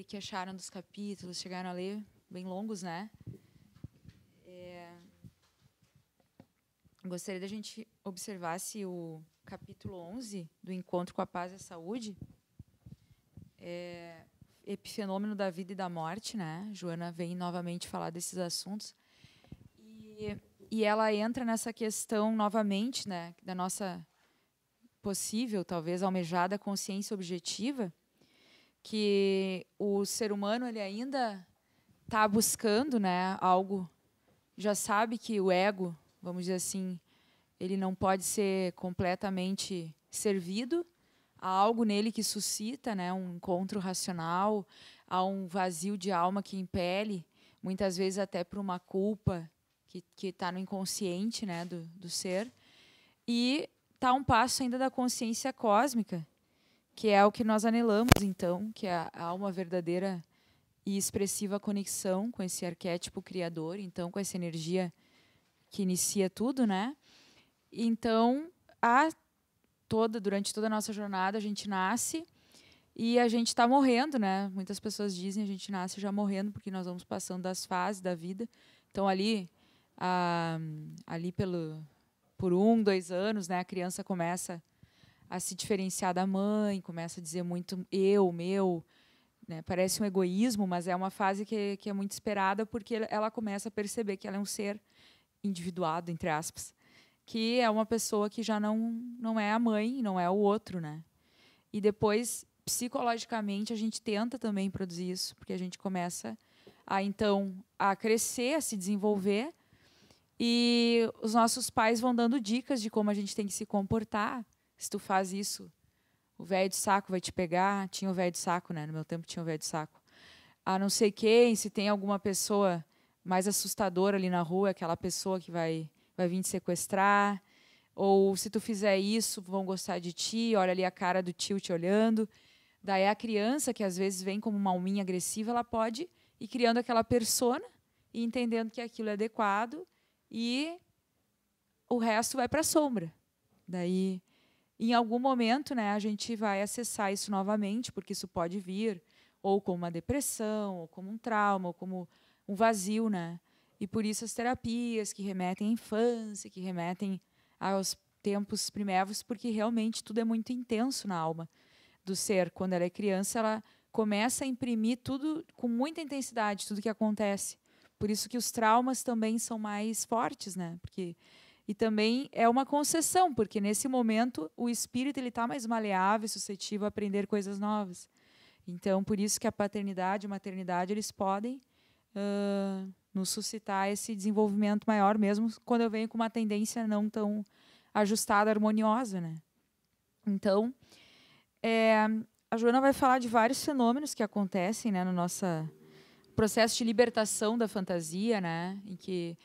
que acharam dos capítulos? Chegaram a ler? Bem longos, né? Gostaria da gente observasse o capítulo 11 do Encontro com a Paz e a Saúde. Epifenômeno da vida e da morte, né? Joana vem novamente falar desses assuntos. E ela entra nessa questão novamente, né, da nossa possível, talvez, almejada consciência objetiva, que o ser humano ele ainda está buscando, né, algo, já sabe que o ego, vamos dizer assim, ele não pode ser completamente servido, há algo nele que suscita, né, um encontro racional, há um vazio de alma que impele, muitas vezes até por uma culpa que está no inconsciente, né, do ser, e está um passo ainda da consciência cósmica, que é o que nós anelamos, então, que há uma verdadeira e expressiva conexão com esse arquétipo criador, então, com essa energia que inicia tudo, né? Então, durante toda a nossa jornada, a gente nasce e a gente está morrendo, né? Muitas pessoas dizem a gente nasce já morrendo, porque nós vamos passando das fases da vida. Então, ali por 1, 2 anos, né, a criança começa a se diferenciar da mãe, começa a dizer muito eu, meu, né? Parece um egoísmo, mas é uma fase que é muito esperada, porque ela começa a perceber que ela é um ser individuado, entre aspas, que é uma pessoa que já não é a mãe, não é o outro, né? E depois, psicologicamente, a gente tenta também produzir isso, porque a gente começa então a crescer, a se desenvolver, e os nossos pais vão dando dicas de como a gente tem que se comportar. Se tu faz isso, o velho de saco vai te pegar. Tinha o velho de saco, né? No meu tempo tinha o velho de saco. A não sei quem, se tem alguma pessoa mais assustadora ali na rua, aquela pessoa que vai vir te sequestrar. Ou se tu fizer isso, vão gostar de ti. Olha ali a cara do tio te olhando. Daí a criança, que às vezes vem como uma alminha agressiva, ela pode ir criando aquela persona e entendendo que aquilo é adequado, e o resto vai para a sombra. Daí, em algum momento, né, a gente vai acessar isso novamente, porque isso pode vir ou como uma depressão, ou como um trauma, ou como um vazio, né? E por isso as terapias que remetem à infância, que remetem aos tempos primérvios, porque realmente tudo é muito intenso na alma do ser. Quando ela é criança, ela começa a imprimir tudo com muita intensidade, tudo que acontece. Por isso que os traumas também são mais fortes, né? E também é uma concessão, porque nesse momento o espírito ele está mais maleável, suscetível a aprender coisas novas. Então, por isso que a paternidade e a maternidade eles podem nos suscitar esse desenvolvimento maior, mesmo quando eu venho com uma tendência não tão ajustada, harmoniosa, né? Então, a Joana vai falar de vários fenômenos que acontecem, né, no nosso processo de libertação da fantasia, né, em que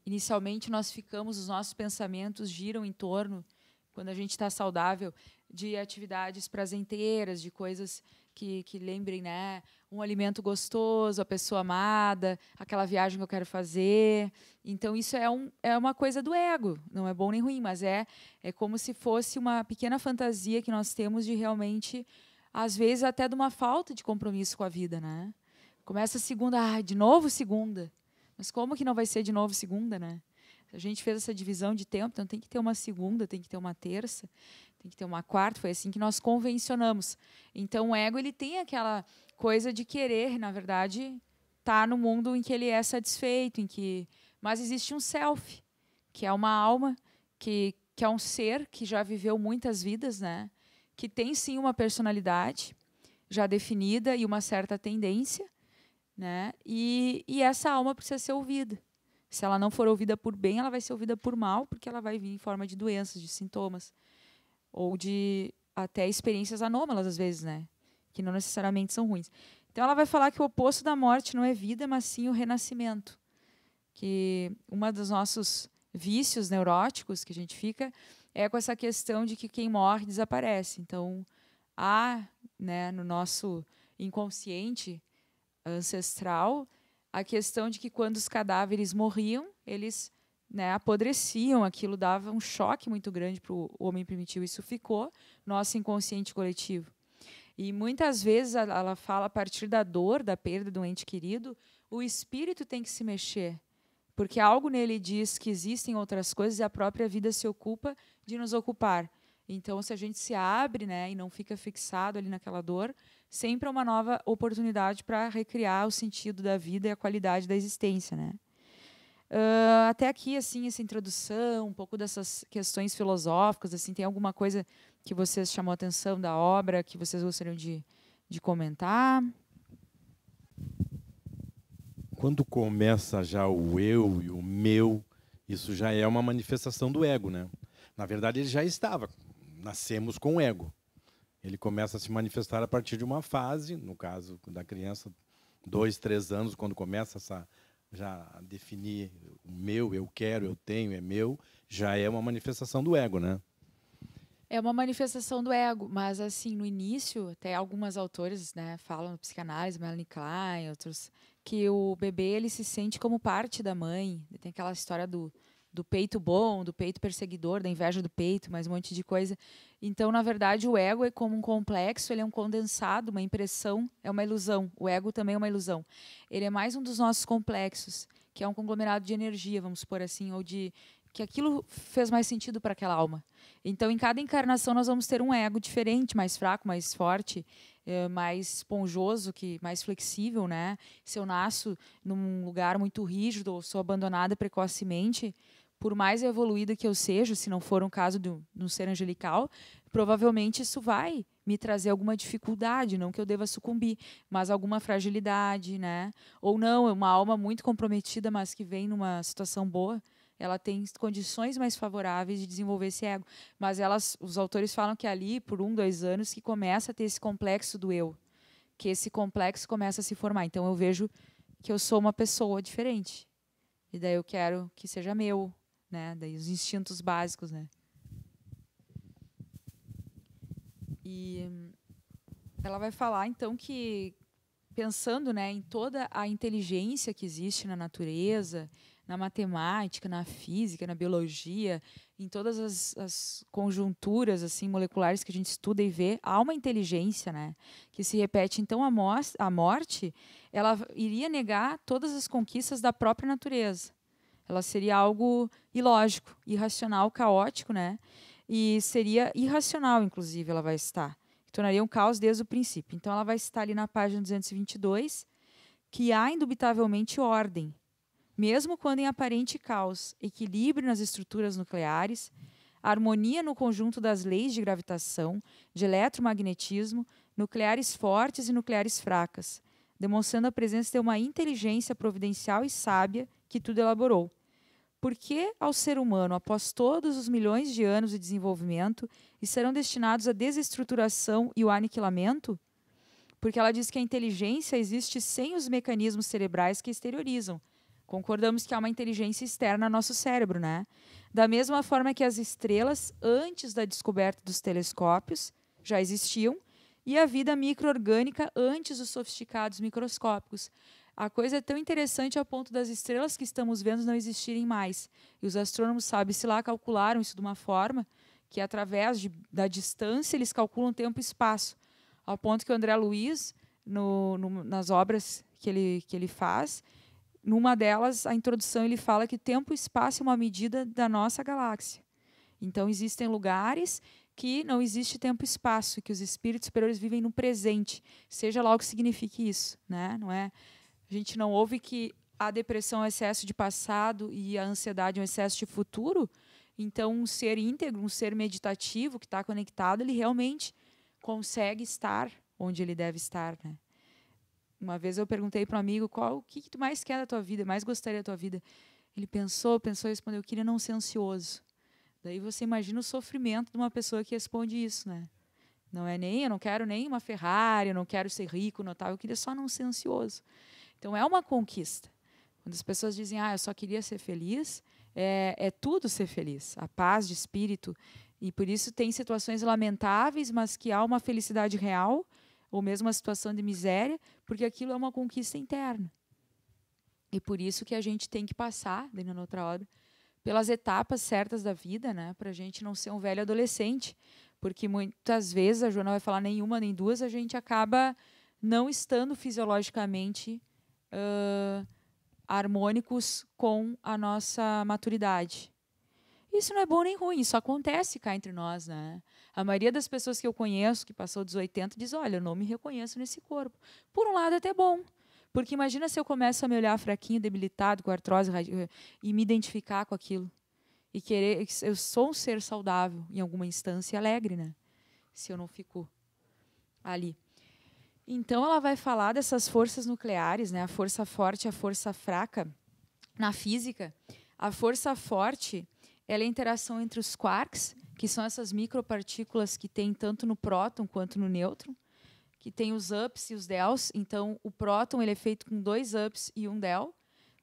inicialmente nós ficamos, os nossos pensamentos giram em torno, quando a gente está saudável, de atividades prazenteiras, de coisas que lembrem, né, um alimento gostoso, a pessoa amada, aquela viagem que eu quero fazer. Então, isso é uma coisa do ego, não é bom nem ruim, mas é como se fosse uma pequena fantasia que nós temos de realmente, às vezes, até de uma falta de compromisso com a vida, né? Começa a segunda, de novo segunda. Mas como que não vai ser de novo segunda, né? A gente fez essa divisão de tempo, então tem que ter uma segunda, tem que ter uma terça, tem que ter uma quarta, foi assim que nós convencionamos. Então o ego ele tem aquela coisa de querer, na verdade, estar no mundo em que ele é satisfeito, mas existe um self, que é uma alma, que é um ser que já viveu muitas vidas, né? Que tem sim uma personalidade já definida e uma certa tendência, né? E essa alma precisa ser ouvida. Se ela não for ouvida por bem, ela vai ser ouvida por mal, porque ela vai vir em forma de doenças, de sintomas, ou de até experiências anômalas, às vezes, né? Que não necessariamente são ruins. Então, ela vai falar que o oposto da morte não é vida, mas sim o renascimento. Que uma dos nossos vícios neuróticos que a gente fica é com essa questão de que quem morre desaparece. Então, há, né, no nosso inconsciente ancestral a questão de que quando os cadáveres morriam, eles, né, apodreciam, aquilo dava um choque muito grande para o homem primitivo. Isso ficou no nosso inconsciente coletivo. E muitas vezes ela fala a partir da dor, da perda do ente querido, o espírito tem que se mexer, porque algo nele diz que existem outras coisas e a própria vida se ocupa de nos ocupar. Então, se a gente se abre, né, e não fica fixado ali naquela dor, sempre é uma nova oportunidade para recriar o sentido da vida e a qualidade da existência, né? Até aqui, assim, essa introdução, um pouco dessas questões filosóficas, assim, tem alguma coisa que vocês chamou a atenção da obra, que vocês gostariam de comentar? Quando começa já o eu e o meu, isso já é uma manifestação do ego, né? Na verdade, ele já estava. Nascemos com o ego. Ele começa a se manifestar a partir de uma fase, no caso da criança, 2, 3 anos, quando começa já a definir o meu, eu quero, eu tenho, é meu, já é uma manifestação do ego, né? É uma manifestação do ego, mas assim, no início, até algumas autores, né, falam na psicanálise, Melanie Klein, outros, que o bebê ele se sente como parte da mãe. Tem aquela história do peito bom, do peito perseguidor, da inveja do peito, mais um monte de coisa. Então, na verdade, o ego é como um complexo, ele é um condensado, uma impressão, é uma ilusão. O ego também é uma ilusão. Ele é mais um dos nossos complexos, que é um conglomerado de energia, vamos supor assim, ou de que aquilo fez mais sentido para aquela alma. Então, em cada encarnação, nós vamos ter um ego diferente, mais fraco, mais forte, mais esponjoso, mais flexível, né? Se eu nasço num lugar muito rígido ou sou abandonada precocemente, por mais evoluída que eu seja, se não for um caso de um ser angelical, provavelmente isso vai me trazer alguma dificuldade, não que eu deva sucumbir, mas alguma fragilidade, né? Ou não, uma alma muito comprometida, mas que vem numa situação boa, ela tem condições mais favoráveis de desenvolver esse ego. Mas os autores falam que ali, por 1, 2 anos, que começa a ter esse complexo do eu, que esse complexo começa a se formar. Então, eu vejo que eu sou uma pessoa diferente. E daí eu quero que seja meu, né? Daí os instintos básicos, né? E ela vai falar, então, que pensando, né, em toda a inteligência que existe na natureza, na matemática, na física, na biologia, em todas as conjunturas assim moleculares que a gente estuda e vê, há uma inteligência, né, que se repete. Então, a morte, ela iria negar todas as conquistas da própria natureza. Ela seria algo ilógico, irracional, caótico, né? E seria irracional, inclusive, ela vai estar. Tornaria um caos desde o princípio. Então, ela vai estar ali na página 222, que há indubitavelmente ordem, mesmo quando em aparente caos, equilíbrio nas estruturas nucleares, harmonia no conjunto das leis de gravitação, de eletromagnetismo, nucleares fortes e nucleares fracas, demonstrando a presença de uma inteligência providencial e sábia que tudo elaborou. Por que ao ser humano, após todos os milhões de anos de desenvolvimento, serão destinados à desestruturação e o aniquilamento? Porque ela diz que a inteligência existe sem os mecanismos cerebrais que exteriorizam. Concordamos que há uma inteligência externa ao nosso cérebro, né? Da mesma forma que as estrelas, antes da descoberta dos telescópios, já existiam, e a vida micro-orgânica antes dos sofisticados microscópicos. A coisa é tão interessante ao ponto das estrelas que estamos vendo não existirem mais. E os astrônomos, sabe-se lá, calcularam isso de uma forma que, através da distância, eles calculam tempo e espaço. Ao ponto que o André Luiz, nas obras que ele faz, numa delas, a introdução, ele fala que tempo e espaço é uma medida da nossa galáxia. Então, existem lugares que não existe tempo e espaço, que os espíritos superiores vivem no presente, seja lá o que signifique isso, né? Não é? A gente não ouve que a depressão é um excesso de passado e a ansiedade é um excesso de futuro. Então, um ser íntegro, um ser meditativo, que está conectado, ele realmente consegue estar onde ele deve estar, né? Uma vez eu perguntei para um amigo o que tu mais quer da tua vida, mais gostaria da tua vida. Ele pensou e respondeu: eu queria não ser ansioso. Daí você imagina o sofrimento de uma pessoa que responde isso, né? Não é eu não quero nem uma Ferrari, eu não quero ser rico, não tal, eu queria só não ser ansioso. Então, é uma conquista. Quando as pessoas dizem, eu só queria ser feliz, é tudo ser feliz. A paz de espírito. E, por isso, tem situações lamentáveis, mas que há uma felicidade real, ou mesmo uma situação de miséria, porque aquilo é uma conquista interna. E por isso que a gente tem que passar, dentro da outra obra, pelas etapas certas da vida, né, para a gente não ser um velho adolescente. Porque muitas vezes, a Joana vai falar nenhuma nem duas, a gente acaba não estando fisiologicamente harmônicos com a nossa maturidade. Isso não é bom nem ruim, isso acontece cá entre nós, né? A maioria das pessoas que eu conheço, que passou dos 80, diz, olha, eu não me reconheço nesse corpo. Por um lado, é até bom, porque imagina se eu começo a me olhar fraquinho, debilitado, com artrose, e me identificar com aquilo. E querer, eu sou um ser saudável, em alguma instância, alegre, né? Se eu não fico ali. Então, ela vai falar dessas forças nucleares, né? A força forte e a força fraca. Na física, a força forte ela é a interação entre os quarks, que são essas micropartículas que tem tanto no próton quanto no nêutron, que tem os ups e os dels. Então, o próton ele é feito com 2 ups e 1 del.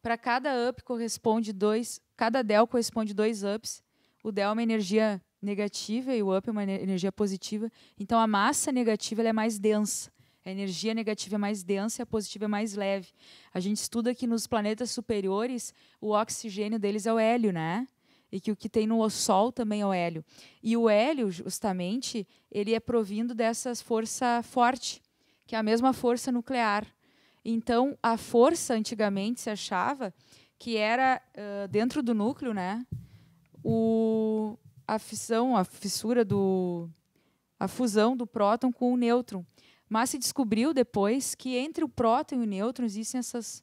Para cada up corresponde 2, cada del corresponde 2 ups. O del é uma energia negativa e o up é uma energia positiva. Então, a massa negativa ela é mais densa. A energia negativa é mais densa e a positiva é mais leve. A gente estuda que nos planetas superiores, o oxigênio deles é o hélio, né? E que o que tem no Sol também é o hélio. E o hélio, justamente, ele é provindo dessa força forte, que é a mesma força nuclear. Então, a força, antigamente, se achava que era, dentro do núcleo, né, a fusão do próton com o nêutron. Mas se descobriu depois que entre o próton e o nêutron existem essas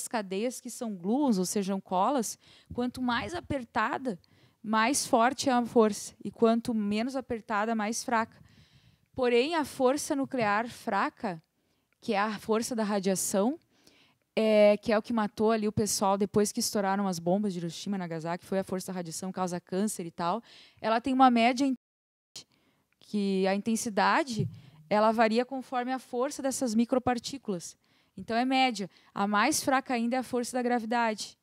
cadeias que são gluons, ou seja, colas. Quanto mais apertada, mais forte é a força. E quanto menos apertada, mais fraca. Porém, a força nuclear fraca, que é a força da radiação, que é o que matou ali o pessoal depois que estouraram as bombas de Hiroshima e Nagasaki, foi a força da radiação, causa câncer e tal. Ela tem uma média que a intensidade ela varia conforme a força dessas micropartículas. Então, é média. A mais fraca ainda é a força da gravidade.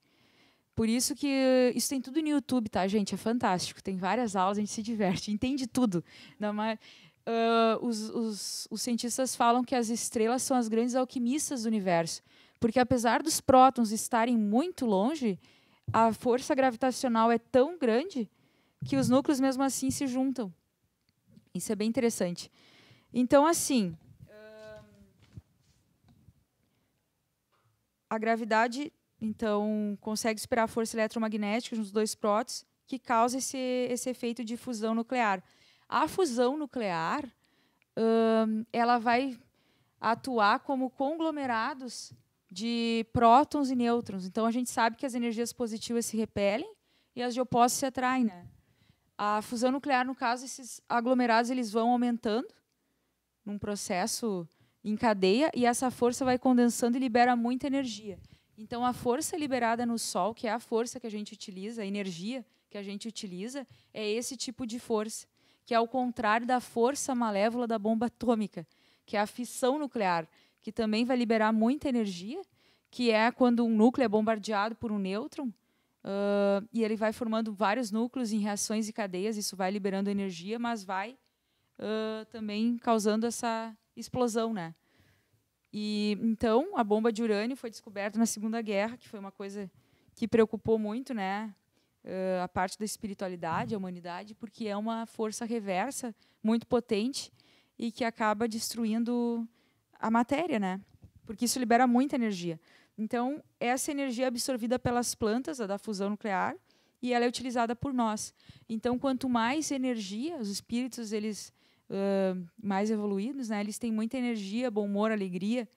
Por isso que isso tem tudo no YouTube, tá, gente? É fantástico. Tem várias aulas, a gente se diverte, entende tudo. Não, mas, os cientistas falam que as estrelas são as grandes alquimistas do universo. Porque, apesar dos prótons estarem muito longe, a força gravitacional é tão grande que os núcleos, mesmo assim, se juntam. Isso é bem interessante. Então, assim, a gravidade, então, consegue superar a força eletromagnética nos 2 prótons, que causa esse efeito de fusão nuclear. A fusão nuclear, ela vai atuar como conglomerados de prótons e nêutrons. Então, a gente sabe que as energias positivas se repelem e as de opostos se atraem, né? A fusão nuclear, no caso, esses aglomerados eles vão aumentando num processo em cadeia, e essa força vai condensando e libera muita energia. Então, a força liberada no Sol, que é a força que a gente utiliza, a energia que a gente utiliza, é esse tipo de força, que é ao contrário da força malévola da bomba atômica, que é a fissão nuclear, que também vai liberar muita energia, que é quando um núcleo é bombardeado por um nêutron, e ele vai formando vários núcleos em reações e cadeias, isso vai liberando energia, mas vai também causando essa explosão, né? E então a bomba de urânio foi descoberta na Segunda Guerra, que foi uma coisa que preocupou muito, né? A parte da espiritualidade, a humanidade, porque é uma força reversa muito potente e que acaba destruindo a matéria, né? Porque isso libera muita energia. Então, essa energia é absorvida pelas plantas, a da fusão nuclear, e ela é utilizada por nós. Então, quanto mais energia, os espíritos eles mais evoluídos, né, eles têm muita energia, bom humor, alegria,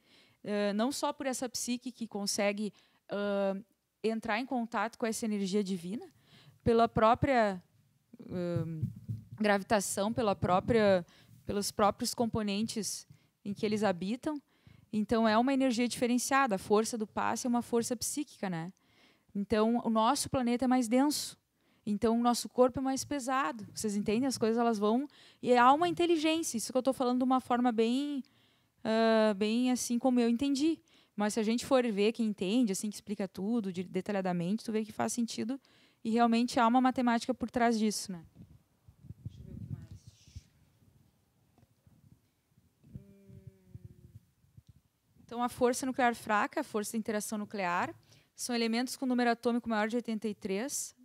não só por essa psique que consegue entrar em contato com essa energia divina, pela própria gravitação, pelos próprios componentes em que eles habitam. Então, é uma energia diferenciada. A força do passe é uma força psíquica, né? Então, o nosso planeta é mais denso. Então, o nosso corpo é mais pesado. Vocês entendem? As coisas elas vão... E há uma inteligência. Isso que eu estou falando de uma forma bem assim como eu entendi. Mas se a gente for ver quem entende, assim, que explica tudo detalhadamente, tu vê que faz sentido. E realmente há uma matemática por trás disso, né? Deixa eu ver o que mais. Então, a força nuclear fraca, a força de interação nuclear, são elementos com número atômico maior de 83,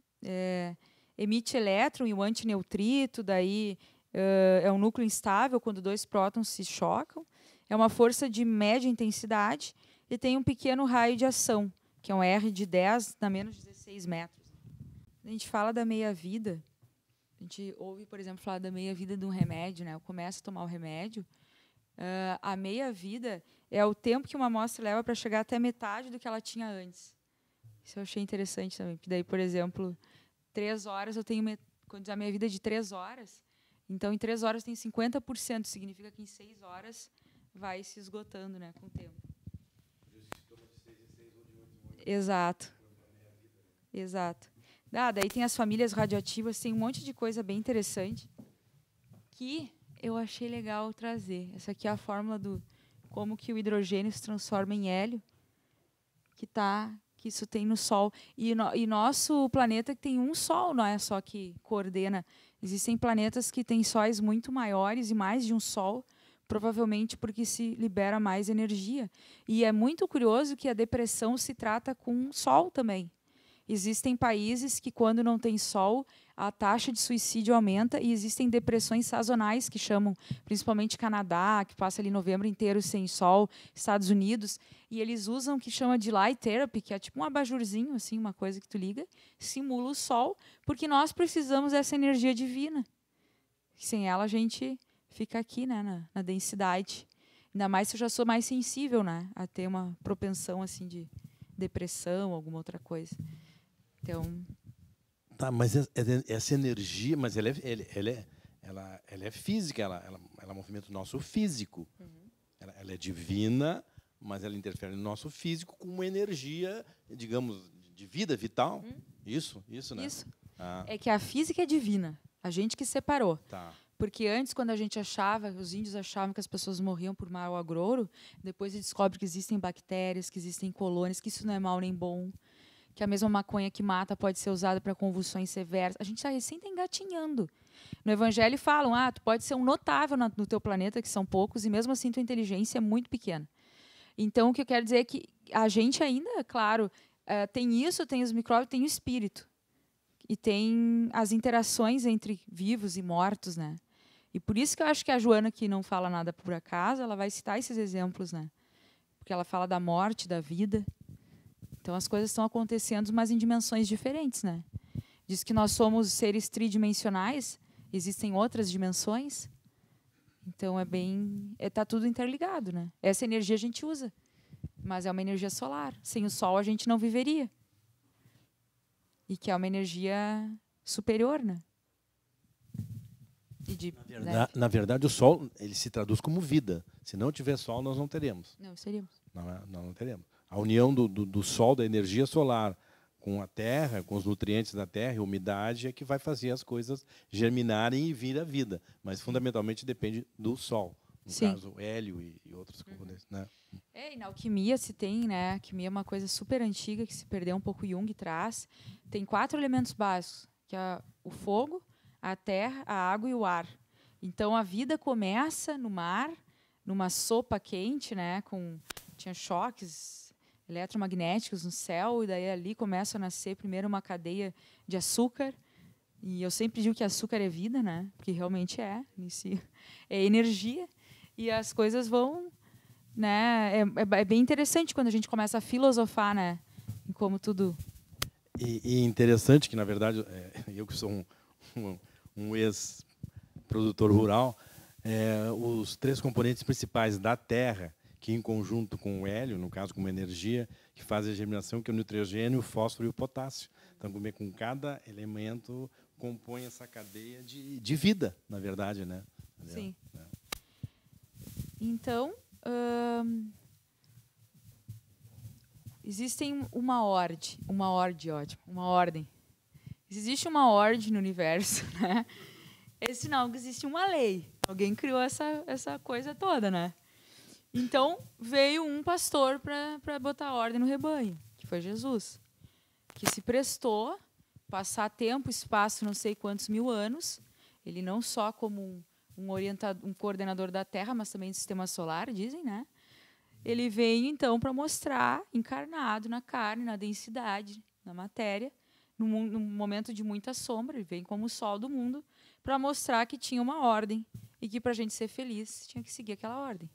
emite elétron e o antineutrito, daí É um núcleo instável quando 2 prótons se chocam. É uma força de média intensidade e tem um pequeno raio de ação, que é um R de 10 a menos 16 metros. A gente fala da meia-vida, a gente ouve, por exemplo, falar da meia-vida de um remédio, né? Eu começo a tomar o remédio, a meia-vida é o tempo que uma amostra leva para chegar até metade do que ela tinha antes. Isso eu achei interessante também, porque daí, por exemplo, 3 horas eu tenho, quando a minha vida é de 3 horas, então em 3 horas tem 50%, significa que em 6 horas vai se esgotando, né, com o tempo. Exato. Exato. Daí tem as famílias radioativas, tem um monte de coisa bem interessante que eu achei legal trazer. Essa aqui é a fórmula do como que o hidrogênio se transforma em hélio, que isso tem no Sol. E nosso planeta tem um Sol, não é só que coordena. Existem planetas que têm sóis muito maiores e mais de um Sol, provavelmente porque se libera mais energia. E é muito curioso que a depressão se trata com Sol também. Existem países que, quando não tem sol, a taxa de suicídio aumenta e existem depressões sazonais que chamam, principalmente Canadá, que passa ali novembro inteiro sem sol, Estados Unidos, e eles usam o que chama de light therapy, que é tipo um abajurzinho, assim, uma coisa que tu liga, simula o sol, porque nós precisamos dessa energia divina. Sem ela a gente fica aqui, né, na densidade. Ainda mais se eu já sou mais sensível, né, a ter uma propensão assim de depressão, alguma outra coisa. Então, tá, mas essa energia, mas ela é física, ela movimenta o nosso físico. Ela é divina, mas ela interfere no nosso físico com uma energia, digamos, de vida vital. Isso, né? Isso. É que a física é divina, a gente que separou. Tá. Porque antes, quando a gente achava, os índios achavam que as pessoas morriam por mal agrouro, depois se descobre que existem bactérias, que existem colônias, que isso não é mal nem bom, que a mesma maconha que mata pode ser usada para convulsões severas. A gente está recém engatinhando. No Evangelho falam, tu pode ser um notável no teu planeta, que são poucos, e mesmo assim tua inteligência é muito pequena. Então, o que eu quero dizer é que a gente ainda, claro, tem isso, tem os micróbios, tem o espírito. E tem as interações entre vivos e mortos, né? E por isso que eu acho que a Joana, que não fala nada por acaso, ela vai citar esses exemplos, né? Porque ela fala da morte, da vida. Então, as coisas estão acontecendo, mas em dimensões diferentes, né? Diz que nós somos seres tridimensionais, existem outras dimensões. Então, tá tudo interligado, né? Essa energia a gente usa, mas é uma energia solar. Sem o Sol, a gente não viveria. E que é uma energia superior, né? Na verdade, o Sol ele se traduz como vida. Se não tiver Sol, nós não teremos. Não seríamos. Não teremos. A união do Sol, da energia solar, com a Terra, com os nutrientes da Terra, a umidade, é que vai fazer as coisas germinarem e vir à vida. Mas, fundamentalmente, depende do Sol. No caso, hélio e outros componentes. Né? E na alquimia se tem, né? A alquimia é uma coisa super antiga, que se perdeu um pouco, Jung traz. Tem 4 elementos básicos, que é o fogo, a terra, a água e o ar. Então, a vida começa no mar, numa sopa quente, né? Tinha choques eletromagnéticos no céu, e daí ali começa a nascer primeiro uma cadeia de açúcar. E eu sempre digo que açúcar é vida, né? Porque realmente é energia. E as coisas vão, né? É bem interessante quando a gente começa a filosofar, né? Em como tudo. E interessante que, na verdade, eu que sou um ex-produtor rural, os 3 componentes principais da Terra, que em conjunto com o hélio, no caso com uma energia, que faz a germinação, que é o nitrogênio, o fósforo e o potássio. Então, com cada elemento compõe essa cadeia de vida, na verdade, né? Sim. Então, existem uma ordem. Existe uma ordem no universo, né? É sinal que existe uma lei. Alguém criou essa coisa toda, né? Então, veio um pastor para botar ordem no rebanho, que foi Jesus, que se prestou passar tempo, espaço, não sei quantos mil anos, ele não só como um coordenador da Terra, mas também do sistema solar, dizem, né? Ele veio, então, para mostrar, encarnado na carne, na densidade, na matéria, num momento de muita sombra, ele vem como o sol do mundo para mostrar que tinha uma ordem e que, para a gente ser feliz, tinha que seguir aquela ordem.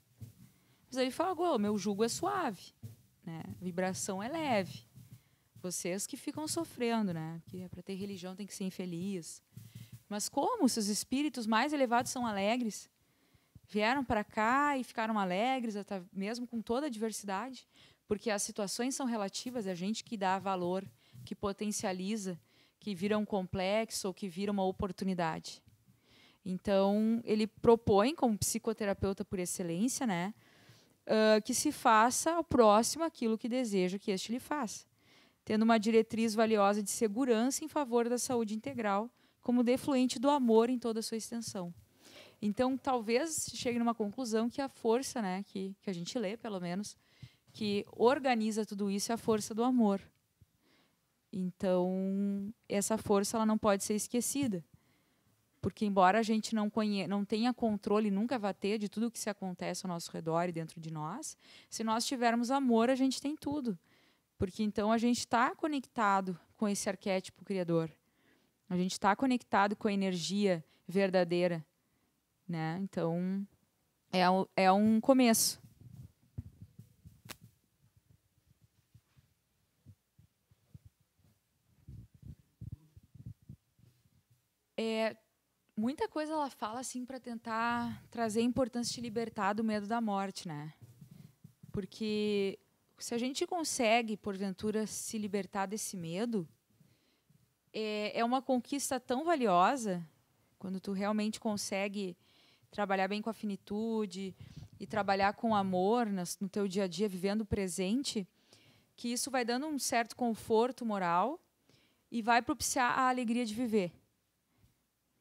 Mas aí ele fala, o meu jugo é suave, né? A vibração é leve. Vocês que ficam sofrendo, né? Que para ter religião tem que ser infeliz. Mas como? Se os espíritos mais elevados são alegres, vieram para cá e ficaram alegres, até mesmo com toda a diversidade, porque as situações são relativas, é a gente que dá valor, que potencializa, que vira um complexo ou que vira uma oportunidade. Então, ele propõe, como psicoterapeuta por excelência, né, que se faça ao próximo aquilo que deseja que este lhe faça, tendo uma diretriz valiosa de segurança em favor da saúde integral, como defluente do amor em toda a sua extensão. Então, talvez chegue numa conclusão que a força, né, que a gente lê, pelo menos, que organiza tudo isso é a força do amor. Então, essa força ela não pode ser esquecida. Porque, embora a gente não tenha controle, nunca vá ter, de tudo que se acontece ao nosso redor e dentro de nós, se nós tivermos amor, a gente tem tudo. Porque, então, a gente está conectado com esse arquétipo criador. A gente está conectado com a energia verdadeira. Né? Então, é um começo. Muita coisa ela fala assim para tentar trazer a importância de libertar do medo da morte, né? Porque se a gente consegue, porventura, se libertar desse medo, é uma conquista tão valiosa quando tu realmente consegue trabalhar bem com a finitude e trabalhar com amor no teu dia a dia, vivendo o presente, que isso vai dando um certo conforto moral e vai propiciar a alegria de viver,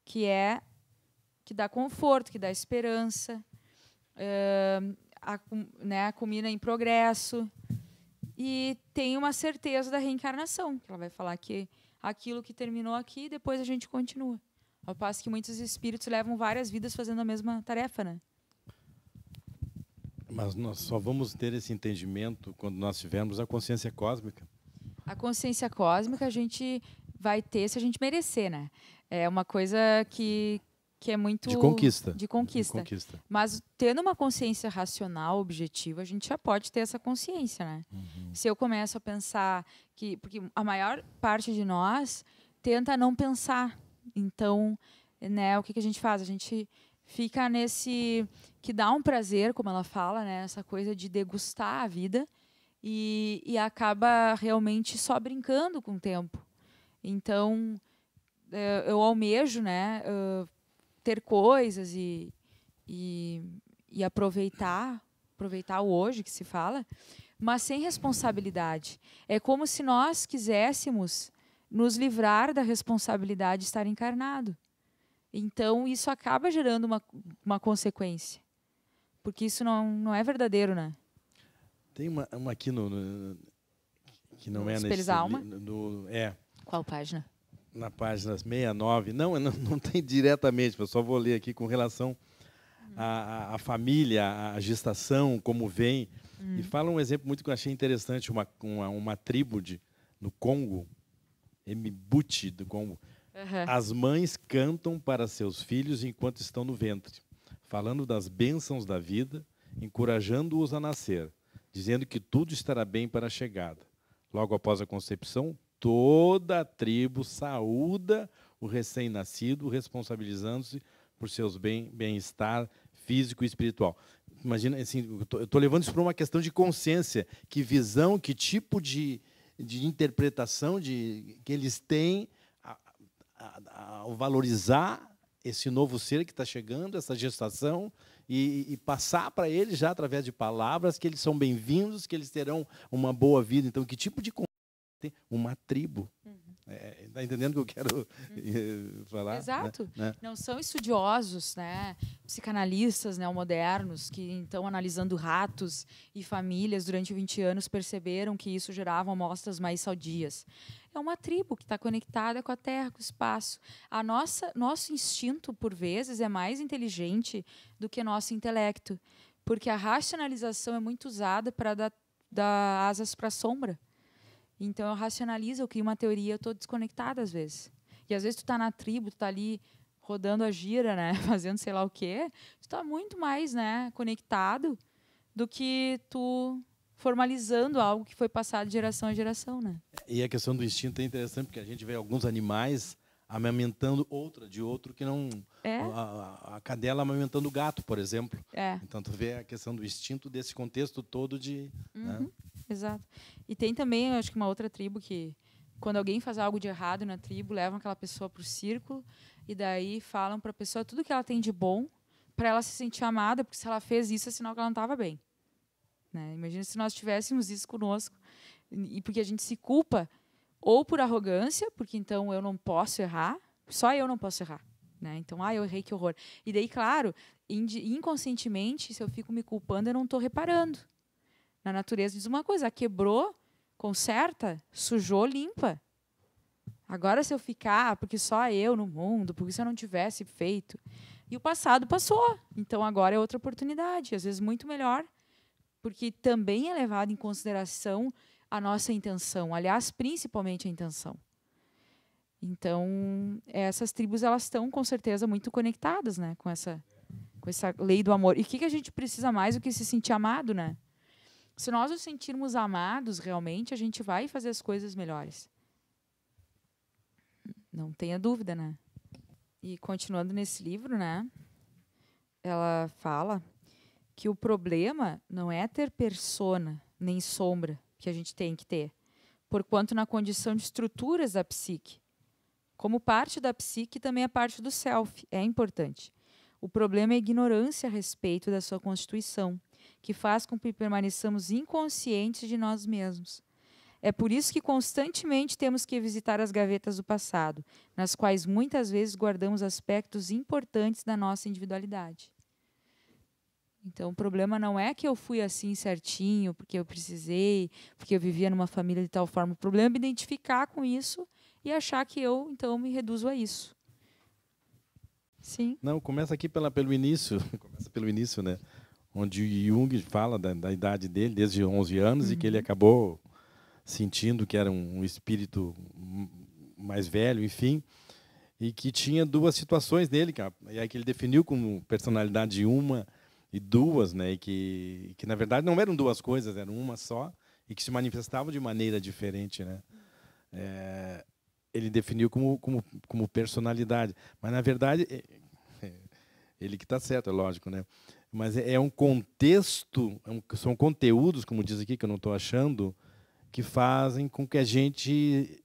que dá conforto, que dá esperança, a culmina em progresso e tem uma certeza da reencarnação. Ela vai falar que aquilo que terminou aqui, depois a gente continua. Ao passo que muitos espíritos levam várias vidas fazendo a mesma tarefa, né? Mas nós só vamos ter esse entendimento quando nós tivermos a consciência cósmica. A consciência cósmica a gente vai ter se a gente merecer, né? É uma coisa que é muito... De conquista. De conquista. Mas tendo uma consciência racional, objetiva, a gente já pode ter essa consciência, né? Uhum. Se eu começo a pensar que... Porque a maior parte de nós tenta não pensar. Então, né, o que a gente faz? A gente fica nesse... que dá um prazer, como ela fala, né, essa coisa de degustar a vida e acaba realmente só brincando com o tempo. Então, eu almejo, né, ter coisas e aproveitar o hoje, que se fala, mas sem responsabilidade. É como se nós quiséssemos nos livrar da responsabilidade de estar encarnado. Então, isso acaba gerando uma consequência. Porque isso não é verdadeiro, né? Tem uma aqui que não é nesse... Alma? Qual página? Na página 69. Não tem diretamente, mas só vou ler aqui com relação à família, à gestação, como vem. E fala um exemplo muito que eu achei interessante, uma tribo no Congo, Mbuti do Congo. Uhum. As mães cantam para seus filhos enquanto estão no ventre, falando das bênçãos da vida, encorajando-os a nascer, dizendo que tudo estará bem para a chegada. Logo após a concepção, toda a tribo saúda o recém-nascido, responsabilizando-se por seus bem-estar físico e espiritual. Imagina, assim, eu estou levando isso para uma questão de consciência, que visão, que tipo de interpretação que eles têm ao valorizar esse novo ser que está chegando, essa gestação, e passar para eles já através de palavras que eles são bem-vindos, que eles terão uma boa vida. Então, que tipo de uma tribo? Está entendendo o que eu quero falar? Exato. Né? Não são estudiosos, né, psicanalistas neomodernos que estão analisando ratos e famílias durante 20 anos perceberam que isso gerava amostras mais sadias. É uma tribo que está conectada com a Terra, com o espaço. Nosso instinto, por vezes, é mais inteligente do que nosso intelecto, porque a racionalização é muito usada para dar asas para a sombra. Então eu racionalizo, eu crio uma teoria, eu estou desconectada às vezes. E às vezes tu tá na tribo, tu tá ali rodando a gira, né, fazendo sei lá o quê, tu tá muito mais, né, conectado do que tu formalizando algo que foi passado de geração a geração, né? E a questão do instinto é interessante, porque a gente vê alguns animais amamentando outra de outro que não... A cadela amamentando o gato, por exemplo. Então, tu vê a questão do instinto desse contexto todo de... né? Exato. E tem também, acho que uma outra tribo que, quando alguém faz algo de errado na tribo, levam aquela pessoa para o círculo e daí falam para a pessoa tudo que ela tem de bom para ela se sentir amada, porque se ela fez isso é sinal que ela não estava bem. Né? Imagina se nós tivéssemos isso conosco, e porque a gente se culpa ou por arrogância, porque então eu não posso errar, só eu não posso errar. Né? Então, eu errei, que horror. E daí, claro, inconscientemente, se eu fico me culpando, eu não estou reparando. Na natureza diz uma coisa, quebrou, conserta, sujou, limpa. Agora, se eu ficar, porque só eu no mundo, porque se eu não tivesse feito... E o passado passou, então agora é outra oportunidade, às vezes muito melhor, porque também é levado em consideração a nossa intenção, aliás, principalmente a intenção. Então, essas tribos elas estão, com certeza, muito conectadas, né, com essa lei do amor. E o que a gente precisa mais do que se sentir amado, né? Se nós nos sentirmos amados, realmente, a gente vai fazer as coisas melhores. Não tenha dúvida, né? E continuando nesse livro, né, ela fala que o problema não é ter persona nem sombra que a gente tem que ter, porquanto na condição de estruturas da psique, como parte da psique também é parte do self, é importante. O problema é a ignorância a respeito da sua constituição, que faz com que permaneçamos inconscientes de nós mesmos. É por isso que constantemente temos que visitar as gavetas do passado, nas quais muitas vezes guardamos aspectos importantes da nossa individualidade. Então, o problema não é que eu fui assim certinho, porque eu precisei, porque eu vivia numa família de tal forma. O problema é me identificar com isso e achar que eu, então, me reduzo a isso. Sim. Não, começa aqui pelo início, começa pelo início, né? Onde Jung fala da idade dele, desde 11 anos, e que ele acabou sentindo que era um espírito mais velho, enfim, e que tinha duas situações nele, e aí que ele definiu como personalidade uma e duas, né, e que na verdade não eram duas coisas, eram uma só, e que se manifestavam de maneira diferente, né? Ele definiu como personalidade, mas na verdade ele que está certo, é lógico, né? Mas é um contexto, são conteúdos, como diz aqui, que eu não estou achando, que fazem com que a gente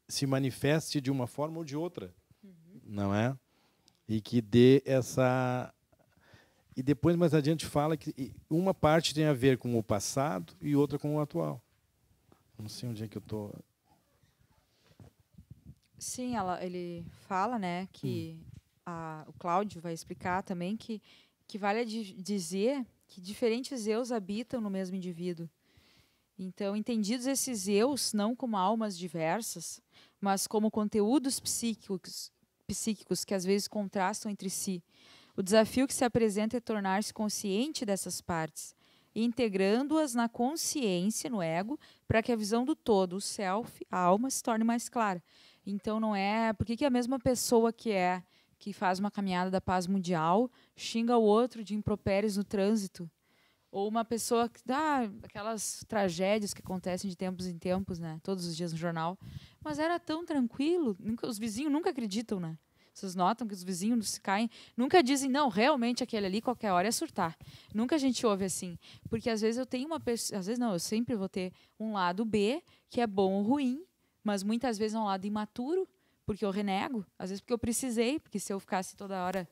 se manifeste de uma forma ou de outra, não é? E que dê essa... E depois, mais adiante, fala que uma parte tem a ver com o passado e outra com o atual. Não sei onde é que eu estou... Sim, ele fala, né, que o Cláudio vai explicar também que vale dizer que diferentes eus habitam no mesmo indivíduo. Então, entendidos esses eus não como almas diversas, mas como conteúdos psíquicos que às vezes contrastam entre si. O desafio que se apresenta é tornar-se consciente dessas partes, integrando-as na consciência, no ego, para que a visão do todo, o self, a alma, se torne mais clara. Então, não é... Por que a mesma pessoa que faz uma caminhada da paz mundial xinga o outro de impropérios no trânsito? Ou uma pessoa que dá aquelas tragédias que acontecem de tempos em tempos, né? Todos os dias no jornal. Mas era tão tranquilo. Os vizinhos nunca acreditam, né? Vocês notam que os vizinhos se caem, nunca dizem, não, realmente aquele ali qualquer hora é surtar. Nunca a gente ouve assim. Porque às vezes eu tenho uma pessoa, às vezes não, eu sempre vou ter um lado B, que é bom ou ruim, mas muitas vezes é um lado imaturo, porque eu renego, às vezes porque eu precisei, porque se eu ficasse toda hora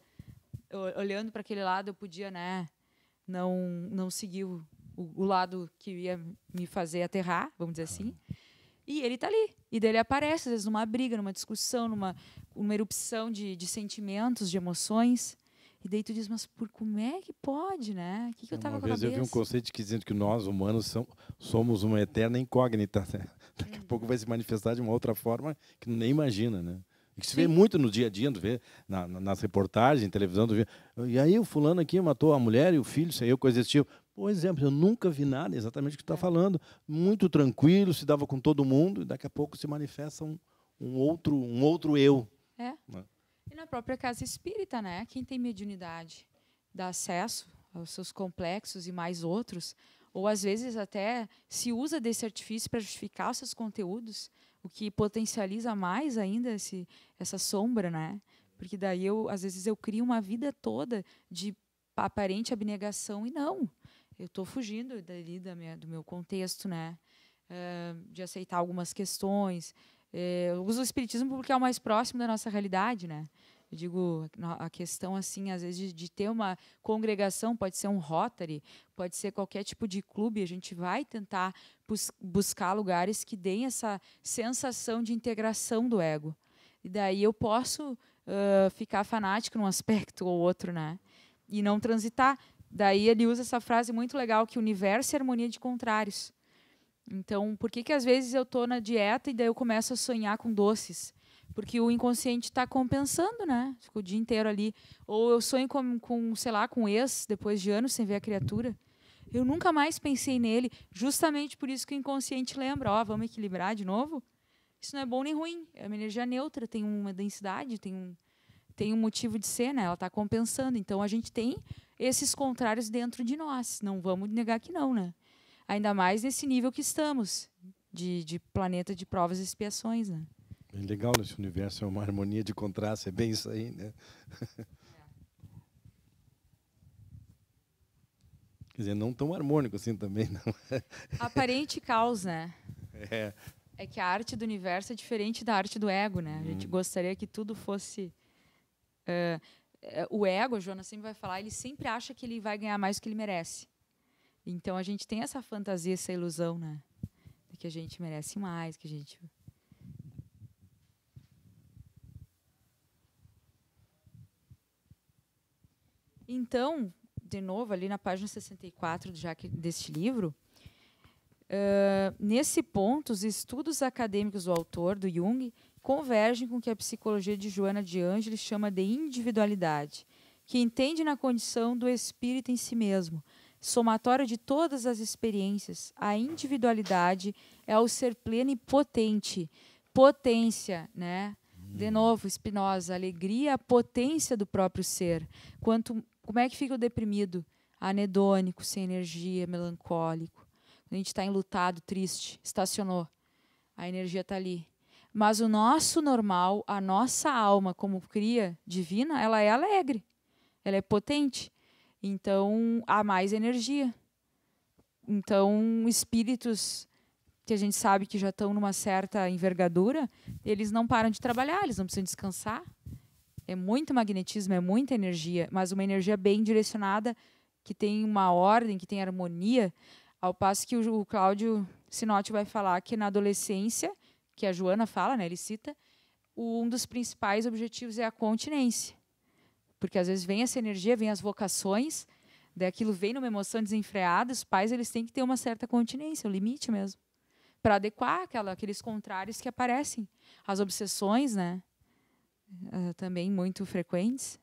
olhando para aquele lado, eu podia, né, não seguir o lado que ia me fazer aterrar, vamos dizer assim. E ele está ali. E daí ele aparece, às vezes, numa briga, numa discussão, numa erupção de sentimentos, de emoções. E daí tu diz, mas como é que pode, né? O que eu estava com a cabeça? Uma vez eu vi um conceito dizendo que nós, humanos, somos uma eterna incógnita. Né? Daqui a pouco vai se manifestar de uma outra forma que nem imagina, né? Que se vê muito no dia a dia, tu vê nas reportagens, televisão, tu vê, e aí o fulano aqui matou a mulher e o filho, saiu coisa desse tipo. Por exemplo, eu nunca vi nada, exatamente o que tu está falando. Muito tranquilo, se dava com todo mundo, e daqui a pouco se manifesta um outro eu. É. Né? E na própria casa espírita, né? Quem tem mediunidade dá acesso aos seus complexos e mais outros, ou às vezes até se usa desse artifício para justificar os seus conteúdos, o que potencializa mais ainda essa sombra, né? Porque daí às vezes eu crio uma vida toda de aparente abnegação e não. Eu estou fugindo dali do meu contexto, né? De aceitar algumas questões. Eu uso o espiritismo porque é o mais próximo da nossa realidade, né? Eu digo, a questão, assim, às vezes, de ter uma congregação, pode ser um Rotary, pode ser qualquer tipo de clube, a gente vai tentar buscar lugares que deem essa sensação de integração do ego. E daí eu posso ficar fanático num aspecto ou outro, né? E não transitar. Daí ele usa essa frase muito legal, que o universo é harmonia de contrários. Então, por que às vezes eu estou na dieta e daí eu começo a sonhar com doces? Porque o inconsciente está compensando, né? Fico o dia inteiro ali. Ou eu sonho sei lá, com ex, depois de anos sem ver a criatura. Eu nunca mais pensei nele, justamente por isso que o inconsciente lembra, vamos equilibrar de novo? Isso não é bom nem ruim, é uma energia neutra, tem uma densidade, tem um motivo de ser, né? Ela está compensando. Então, a gente tem esses contrários dentro de nós. Não vamos negar que não, né? Ainda mais nesse nível que estamos, de planeta de provas e expiações, né? É legal, esse universo é uma harmonia de contraste, é bem isso aí, né? Quer dizer, não tão harmônico assim também, não. Aparente caos, né? É que a arte do universo é diferente da arte do ego, né? A gente gostaria que tudo fosse... o ego, a Joana sempre vai falar, ele sempre acha que ele vai ganhar mais do que ele merece. Então, a gente tem essa fantasia, essa ilusão, né? De que a gente merece mais, que a gente... Então, de novo, ali na página 64 deste livro, nesse ponto, os estudos acadêmicos do autor, do Jung, convergem com o que a psicologia de Joana de Ângeles chama de individualidade, que entende na condição do espírito em si mesmo, somatório de todas as experiências. A individualidade é o ser pleno e potente. Potência, né? De novo, Spinoza, alegria, a potência do próprio ser. Como é que fica o deprimido? Anedônico, sem energia, melancólico. Quando a gente está enlutado, triste, estacionou. A energia está ali. Mas o nosso normal, a nossa alma como cria divina, ela é alegre. Ela é potente. Então, há mais energia. Então, espíritos que a gente sabe que já estão numa certa envergadura, eles não param de trabalhar, eles não precisam descansar. É muito magnetismo, é muita energia, mas uma energia bem direcionada, que tem uma ordem, que tem harmonia, ao passo que o Cláudio Sinotti vai falar que na adolescência, que a Joana fala, né, ele cita, um dos principais objetivos é a continência. Porque às vezes vem essa energia, vem as vocações, daquilo vem numa emoção desenfreada, os pais eles têm que ter uma certa continência, o limite mesmo, para adequar aqueles contrários que aparecem. As obsessões, né? Também muito frequentes.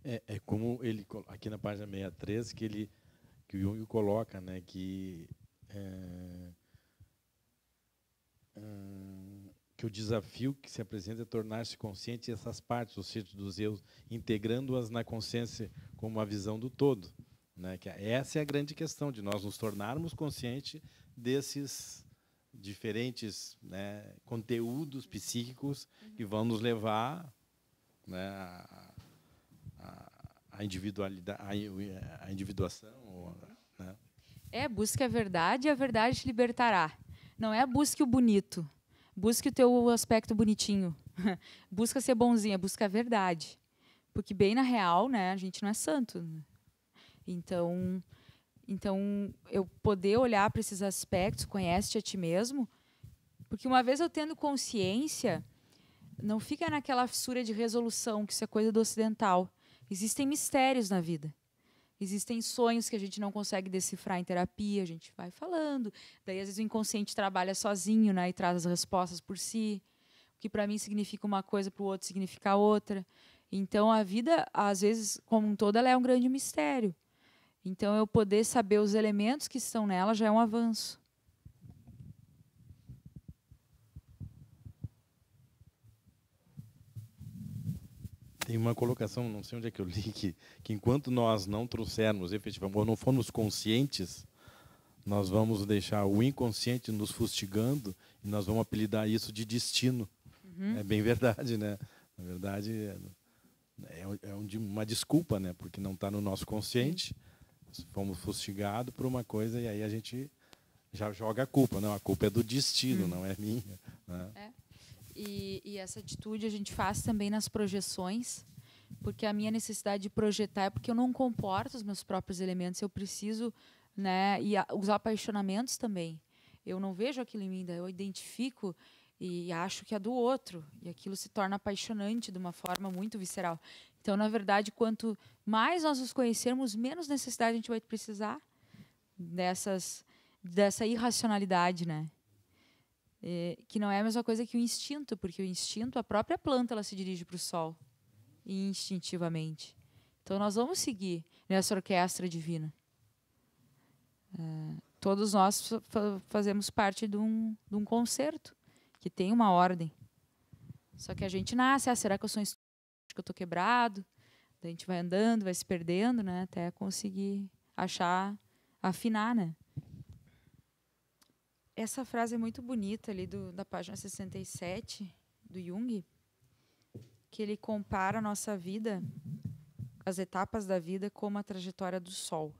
É como ele, aqui na página 63, que o Jung coloca, né, que o desafio que se apresenta é tornar-se consciente dessas partes, ou seja, dos eu, integrando-as na consciência como uma visão do todo. Né? Que essa é a grande questão, de nós nos tornarmos conscientes desses diferentes, né, conteúdos psíquicos que vão nos levar, né, a individualidade, a individuação. Né? Busque a verdade e a verdade te libertará. Não é busque o bonito, busque o teu aspecto bonitinho, busca ser bonzinha, busca a verdade. Porque bem na real, né, a gente não é santo. Então, eu poder olhar para esses aspectos, conhece-te a ti mesmo, porque uma vez eu tendo consciência, não fica naquela fissura de resolução, que isso é coisa do ocidental. Existem mistérios na vida. Existem sonhos que a gente não consegue decifrar em terapia, a gente vai falando. Daí, às vezes, o inconsciente trabalha sozinho, né, e traz as respostas por si. O que para mim significa uma coisa, para o outro significa outra. Então, a vida, às vezes, como um todo, ela é um grande mistério. Então, eu poder saber os elementos que estão nela já é um avanço. Tem uma colocação, não sei onde é que eu li, que enquanto nós não trouxermos, efetivamente, ou não formos conscientes, nós vamos deixar o inconsciente nos fustigando e nós vamos apelidar isso de destino. É bem verdade, né? Na verdade, uma desculpa, né? Porque não está no nosso consciente, fomos fustigados por uma coisa e aí a gente já joga a culpa. Não, a culpa é do destino, não é minha. Né? E essa atitude a gente faz também nas projeções, porque a minha necessidade de projetar é porque eu não comporto os meus próprios elementos, eu preciso, né, e os apaixonamentos também. Eu não vejo aquilo em mim, eu identifico e acho que é do outro, e aquilo se torna apaixonante de uma forma muito visceral. Então, na verdade, quanto mais nós nos conhecermos, menos necessidade a gente vai precisar dessa irracionalidade, né? Que não é a mesma coisa que o instinto, porque o instinto, a própria planta, ela se dirige para o sol, instintivamente. Então, nós vamos seguir nessa orquestra divina. Todos nós fazemos parte de um concerto que tem uma ordem. Só que a gente nasce, será que eu sou que eu estou quebrado? Daí a gente vai andando, vai se perdendo, né, até conseguir afinar, né? Essa frase é muito bonita ali da página 67 do Jung, que ele compara a nossa vida, as etapas da vida, como a trajetória do Sol.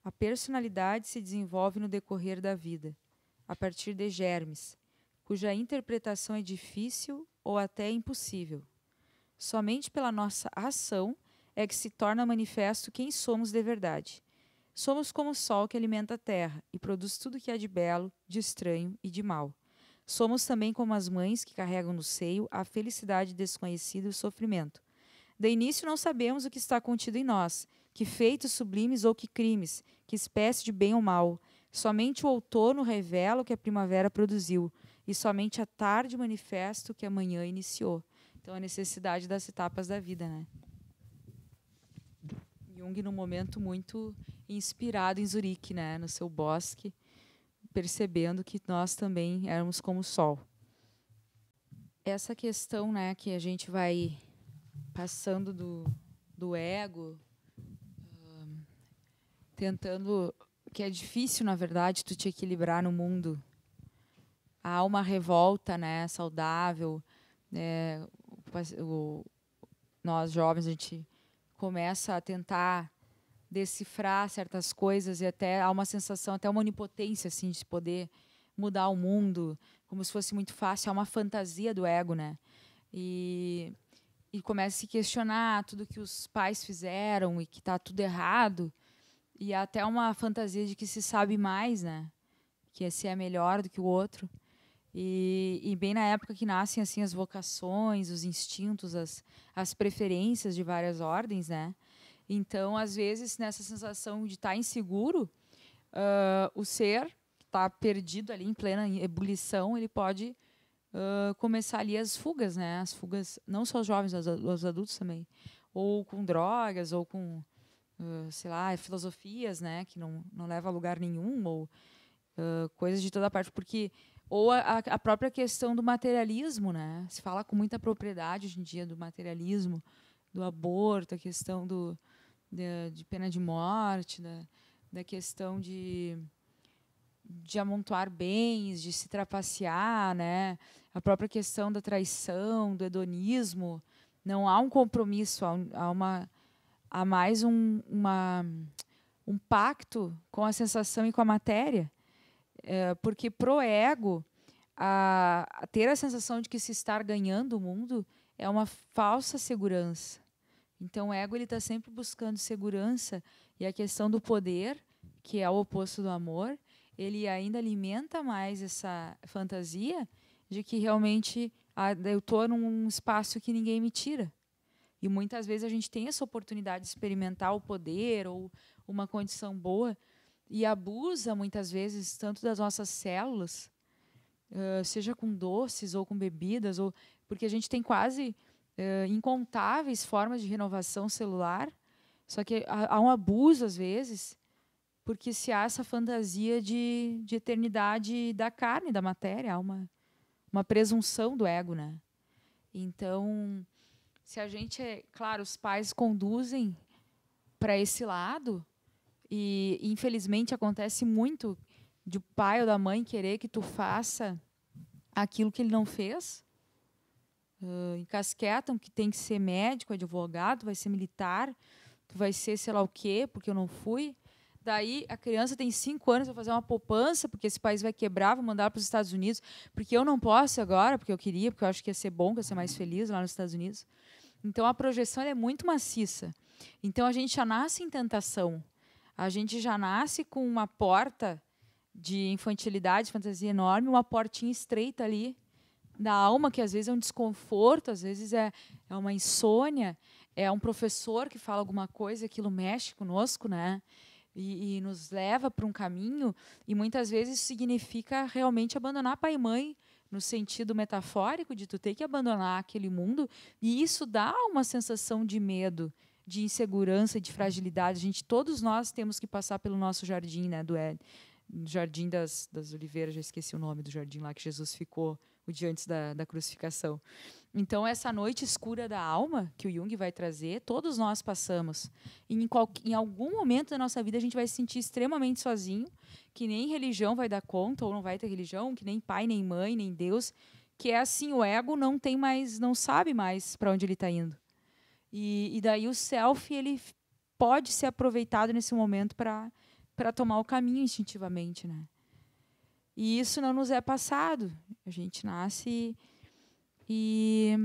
A personalidade se desenvolve no decorrer da vida, a partir de germes, cuja interpretação é difícil ou até impossível. Somente pela nossa ação é que se torna manifesto quem somos de verdade. Somos como o sol que alimenta a terra e produz tudo que há de belo, de estranho e de mal. Somos também como as mães que carregam no seio a felicidade desconhecida e o sofrimento. De início não sabemos o que está contido em nós, que feitos sublimes ou que crimes, que espécie de bem ou mal. Somente o outono revela o que a primavera produziu, e somente a tarde manifesta o que a manhã iniciou. Então, a necessidade das etapas da vida, né? Jung, num momento muito inspirado em Zurique, né, no seu bosque, percebendo que nós também éramos como o sol. Essa questão, né, que a gente vai passando do ego, tentando, que é difícil, na verdade, tu te equilibrar no mundo. Há uma revolta, né, saudável, né, nós jovens, a gente começa a tentar decifrar certas coisas e até há uma sensação, até uma onipotência, assim, de poder mudar o mundo, como se fosse muito fácil. É uma fantasia do ego, né? E começa a se questionar tudo que os pais fizeram e que está tudo errado. E há até uma fantasia de que se sabe mais, né? Que esse é melhor do que o outro. E bem na época que nascem assim as vocações, os instintos, as preferências de várias ordens, né? Então, às vezes, nessa sensação de estar inseguro, o ser que está perdido ali em plena ebulição, ele pode começar ali as fugas, né? As fugas, não só os jovens, os adultos também, ou com drogas, ou com, sei lá, filosofias, né? Que não leva a lugar nenhum, ou coisas de toda parte, porque ou a própria questão do materialismo, né? Se fala com muita propriedade hoje em dia do materialismo, do aborto, a questão de pena de morte, da questão de amontoar bens, de se trapacear, né? A própria questão da traição, do hedonismo. Não há um compromisso, há mais um pacto com a sensação e com a matéria. Porque pro ego, ter a sensação de que se está ganhando o mundo é uma falsa segurança. Então, o ego está sempre buscando segurança, e a questão do poder, que é o oposto do amor, ele ainda alimenta mais essa fantasia de que realmente eu estou num espaço que ninguém me tira. E muitas vezes a gente tem essa oportunidade de experimentar o poder ou uma condição boa e abusa muitas vezes tanto das nossas células, seja com doces ou com bebidas, ou porque a gente tem quase incontáveis formas de renovação celular, só que há um abuso às vezes, porque se há essa fantasia de eternidade da carne, da matéria, há uma presunção do ego, né? Então, se a gente, claro, os pais conduzem para esse lado, e infelizmente acontece muito de o pai ou da mãe querer que tu faça aquilo que ele não fez, encasquetam que tem que ser médico, advogado, vai ser militar, tu vai ser sei lá o quê, porque eu não fui. Daí a criança tem 5 anos, vai fazer uma poupança, porque esse país vai quebrar, vou mandar para os Estados Unidos, porque eu não posso agora, porque eu queria, porque eu acho que ia ser bom, que ia ser mais feliz lá nos Estados Unidos. Então a projeção é muito maciça. Então a gente já nasce em tentação. A gente já nasce com uma porta de infantilidade, fantasia enorme, uma portinha estreita ali da alma, que às vezes é um desconforto, às vezes é uma insônia, é um professor que fala alguma coisa, aquilo mexe conosco, né? E nos leva para um caminho, e muitas vezes isso significa realmente abandonar pai e mãe, no sentido metafórico de tu ter que abandonar aquele mundo, e isso dá uma sensação de medo, de insegurança, de fragilidade. Todos nós temos que passar pelo nosso jardim, né, do Jardim das Oliveiras, já esqueci o nome do jardim lá que Jesus ficou o dia antes da crucificação. Então, essa noite escura da alma, que o Jung vai trazer, todos nós passamos. Em algum momento da nossa vida, a gente vai se sentir extremamente sozinho, que nem religião vai dar conta, ou não vai ter religião, que nem pai, nem mãe, nem Deus, que é assim, o ego não tem mais, não sabe mais para onde ele está indo. E daí o self, ele pode ser aproveitado nesse momento para tomar o caminho instintivamente, né? E isso não nos é passado. A gente nasce e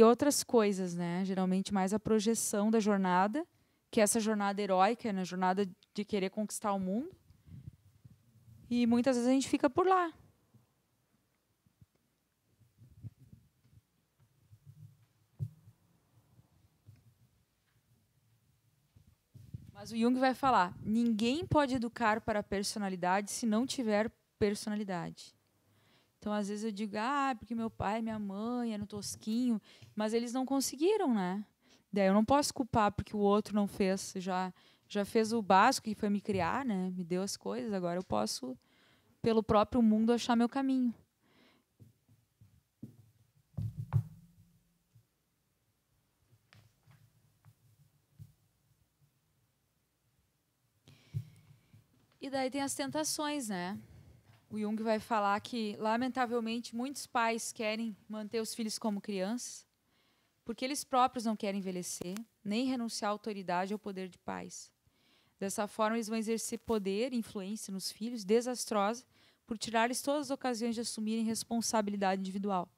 outras coisas, né? Geralmente mais a projeção da jornada, que é essa jornada heróica, né? Jornada de querer conquistar o mundo. E muitas vezes a gente fica por lá. Mas o Jung vai falar, ninguém pode educar para a personalidade se não tiver personalidade. Então, às vezes eu digo, porque meu pai, minha mãe eram tosquinho, mas eles não conseguiram, né? Daí eu não posso culpar porque o outro não fez, já fez o básico, que foi me criar, né? Me deu as coisas, agora eu posso, pelo próprio mundo, achar meu caminho. E daí tem as tentações, né? O Jung vai falar que, lamentavelmente, muitos pais querem manter os filhos como crianças, porque eles próprios não querem envelhecer, nem renunciar à autoridade ou poder de pais. Dessa forma, eles vão exercer poder e influência nos filhos, desastrosa, por tirar-lhes todas as ocasiões de assumirem responsabilidade individual.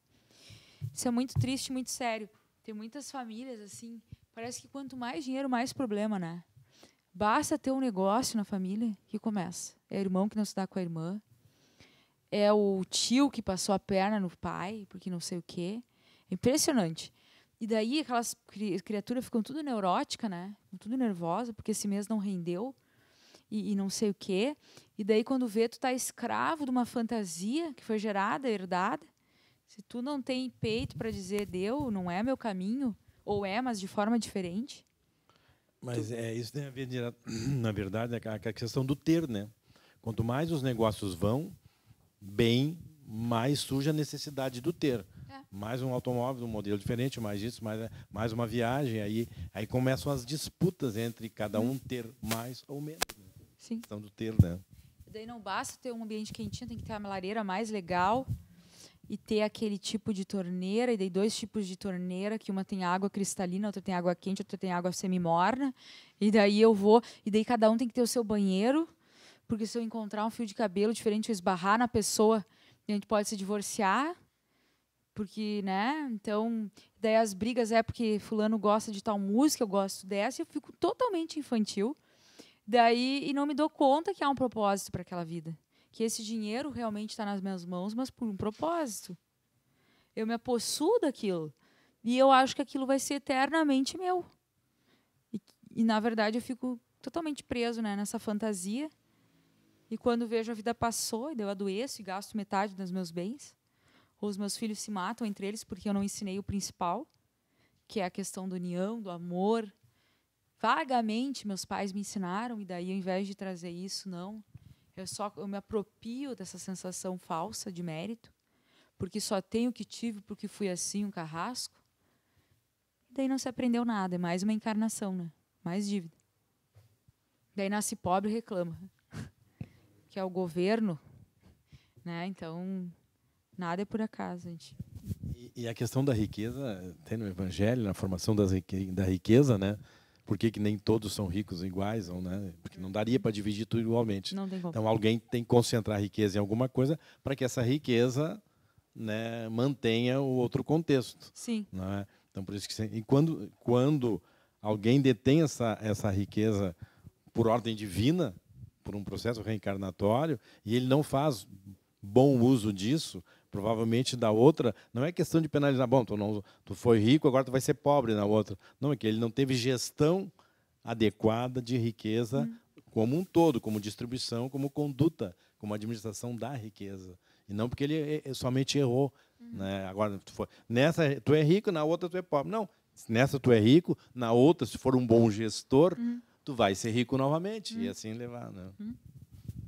Isso é muito triste e muito sério. Tem muitas famílias, assim, parece que quanto mais dinheiro, mais problema, né? Basta ter um negócio na família que começa. É o irmão que não se dá com a irmã. É o tio que passou a perna no pai, porque não sei o quê. É impressionante. E daí aquelas criaturas ficam tudo neurótica, né? Tudo nervosa, porque esse mês não rendeu. E não sei o quê. E daí quando vê, tu tá escravo de uma fantasia que foi gerada, herdada. Se tu não tem peito para dizer, deu, não é meu caminho, ou é, mas de forma diferente. Mas isso tem a ver, na verdade, é a questão do ter, né? Quanto mais os negócios vão bem, mais surge a necessidade do ter. Mais um automóvel, um modelo diferente, mais isso, mais uma viagem. Aí começam as disputas entre cada um ter mais ou menos. Né? Sim. A questão do ter, né? E daí não basta ter um ambiente quentinho, tem que ter uma lareira mais legal e ter aquele tipo de torneira, e daí 2 tipos de torneira, que uma tem água cristalina, outra tem água quente, outra tem água semi-morna. E daí e daí cada um tem que ter o seu banheiro, porque se eu encontrar um fio de cabelo diferente, eu esbarrar na pessoa, a gente pode se divorciar, porque, né? Então, daí as brigas é porque fulano gosta de tal música, eu gosto dessa, e eu fico totalmente infantil. Daí, e não me dou conta que há um propósito para aquela vida. Que esse dinheiro realmente está nas minhas mãos, mas por um propósito. Eu me apossuo daquilo. E eu acho que aquilo vai ser eternamente meu. E na verdade, eu fico totalmente preso, né, nessa fantasia. E quando vejo a vida passou, e daí eu adoeço e gasto metade dos meus bens, ou os meus filhos se matam entre eles porque eu não ensinei o principal, que é a questão da união, do amor. Vagamente, meus pais me ensinaram, e daí, ao invés de trazer isso, não. Eu me aproprio dessa sensação falsa de mérito, porque só tenho o que tive porque fui assim, um carrasco. E daí não se aprendeu nada, é mais uma encarnação, né? Mais dívida. Daí nasce pobre e reclama, que é o governo, né? Então, nada é por acaso, gente. E a questão da riqueza, tem no Evangelho, na formação da riqueza, né? Por que nem todos são ricos iguais, né? Porque não daria para dividir tudo igualmente. Não tem como. Então, alguém tem que concentrar a riqueza em alguma coisa para que essa riqueza, né, mantenha o outro contexto. Sim. Né? Então, por isso que e quando alguém detém essa riqueza por ordem divina, por um processo reencarnatório, e ele não faz bom uso disso, provavelmente da outra, não é questão de penalizar, bom, tu foi rico, agora tu vai ser pobre na outra. Não, é que ele não teve gestão adequada de riqueza como um todo, como distribuição, como conduta, como administração da riqueza. E não porque ele somente errou. Né? Agora, nessa tu é rico, na outra tu é pobre. Não, nessa tu é rico, na outra, se for um bom gestor, tu vai ser rico novamente, e assim levar. Né?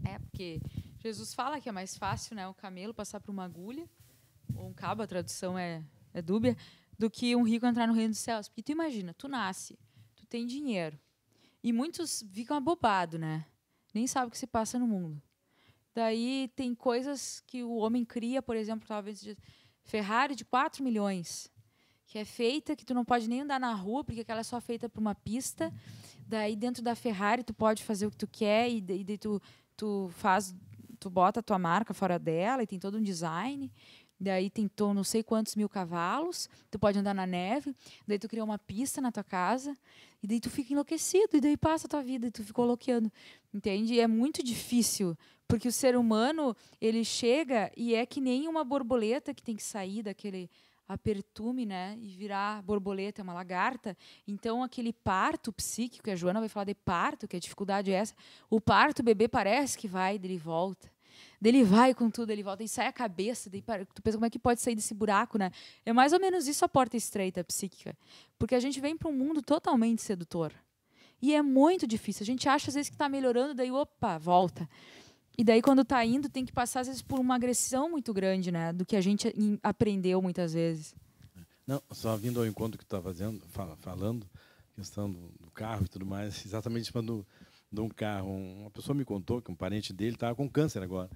É, porque Jesus fala que é mais fácil, né, o camelo passar por uma agulha, ou um cabo, a tradução é dúbia, do que um rico entrar no reino dos céus. Porque tu imagina, tu nasce, tu tem dinheiro, e muitos ficam abobados, né? Nem sabem o que se passa no mundo. Daí tem coisas que o homem cria, por exemplo, talvez Ferrari de 4 milhões, que é feita, que tu não pode nem andar na rua, porque aquela é só feita para uma pista. Daí dentro da Ferrari tu pode fazer o que tu quer, e daí tu bota a tua marca fora dela, e tem todo um design. Daí tem não sei quantos mil cavalos, tu pode andar na neve, daí tu cria uma pista na tua casa, e daí tu fica enlouquecido, e daí passa a tua vida, e tu fica coloqueando. Entende? E é muito difícil, porque o ser humano, ele chega e é que nem uma borboleta que tem que sair daquele apertume, né, e virar borboleta, é uma lagarta. Então, aquele parto psíquico, que a Joana vai falar de parto, que a dificuldade é essa, o parto, o bebê parece que vai, dele volta. Dele vai com tudo, ele volta, e sai a cabeça, daí tu pensa como é que pode sair desse buraco, né? É mais ou menos isso a porta estreita psíquica. Porque a gente vem para um mundo totalmente sedutor. E é muito difícil. A gente acha, às vezes, que está melhorando, daí, opa, volta. E daí, quando está indo, tem que passar, às vezes, por uma agressão muito grande, né? Do que a gente aprendeu muitas vezes. Não, só vindo ao encontro que tu está falando, questão do carro e tudo mais, exatamente quando de um carro. Uma pessoa me contou que um parente dele estava com câncer agora.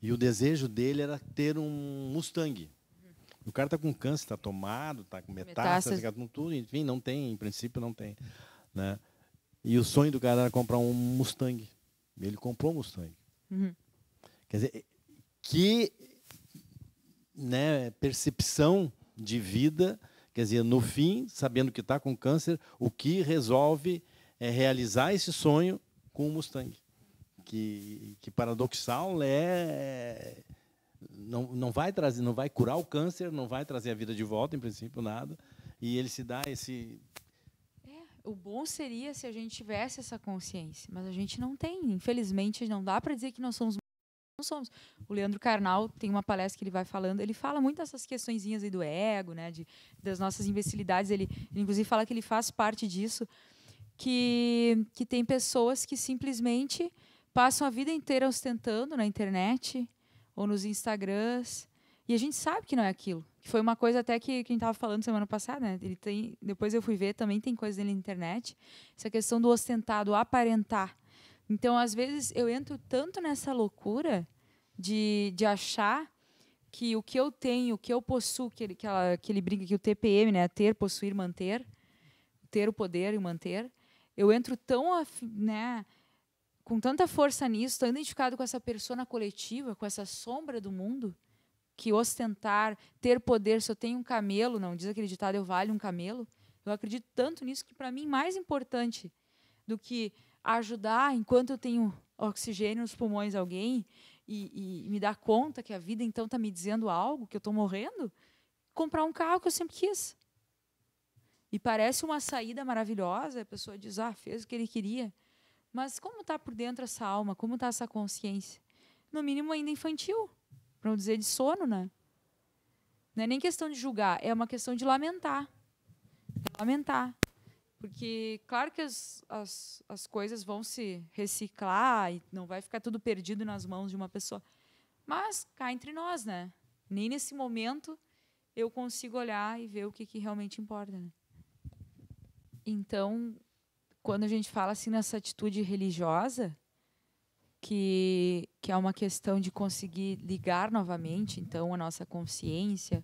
E o desejo dele era ter um Mustang. O cara está com câncer, está tomado, está com metástase, tudo, enfim, não tem, em princípio não tem. Né? E o sonho do cara era comprar um Mustang. Ele comprou um Mustang. Quer dizer, que, né, percepção de vida, quer dizer, no fim, sabendo que está com câncer, o que resolve é realizar esse sonho com o Mustang. Que paradoxal não vai trazer, não vai curar o câncer, não vai trazer a vida de volta, em princípio, nada. E ele se dá esse... O bom seria se a gente tivesse essa consciência, mas a gente não tem. Infelizmente, não dá para dizer que nós somos. Não somos. O Leandro Carnal tem uma palestra que ele vai falando, ele fala muito dessas questõezinhas aí do ego, né, das nossas imbecilidades. Ele inclusive fala que ele faz parte disso, que tem pessoas que simplesmente passam a vida inteira ostentando na internet ou nos Instagrams, e a gente sabe que não é aquilo. Que foi uma coisa até que a gente estava falando semana passada, né? Depois eu fui ver, também tem coisa dele na internet, essa questão do ostentar, do aparentar. Então, às vezes, eu entro tanto nessa loucura de achar que o que eu tenho, o que eu possuo, que ele brinca que o TPM, né? Ter, possuir, manter, ter o poder e manter. Eu entro tão, né, com tanta força nisso, tão identificado com essa persona coletiva, com essa sombra do mundo, que ostentar, ter poder, se eu tenho um camelo, não diz aquele ditado, eu valho um camelo. Eu acredito tanto nisso que, para mim, mais importante do que ajudar, enquanto eu tenho oxigênio nos pulmões, alguém, e me dar conta que a vida, então, está me dizendo algo, que eu estou morrendo, comprar um carro que eu sempre quis. E parece uma saída maravilhosa, a pessoa diz, fez o que ele queria. Mas como está por dentro essa alma? Como está essa consciência? No mínimo ainda infantil, para não dizer de sono, né? Não é nem questão de julgar, é uma questão de lamentar. Lamentar. Porque, claro que as coisas vão se reciclar e não vai ficar tudo perdido nas mãos de uma pessoa. Mas cá entre nós, né? Nem nesse momento eu consigo olhar e ver o que realmente importa, né? Então, quando a gente fala assim nessa atitude religiosa, que é uma questão de conseguir ligar novamente, então, a nossa consciência,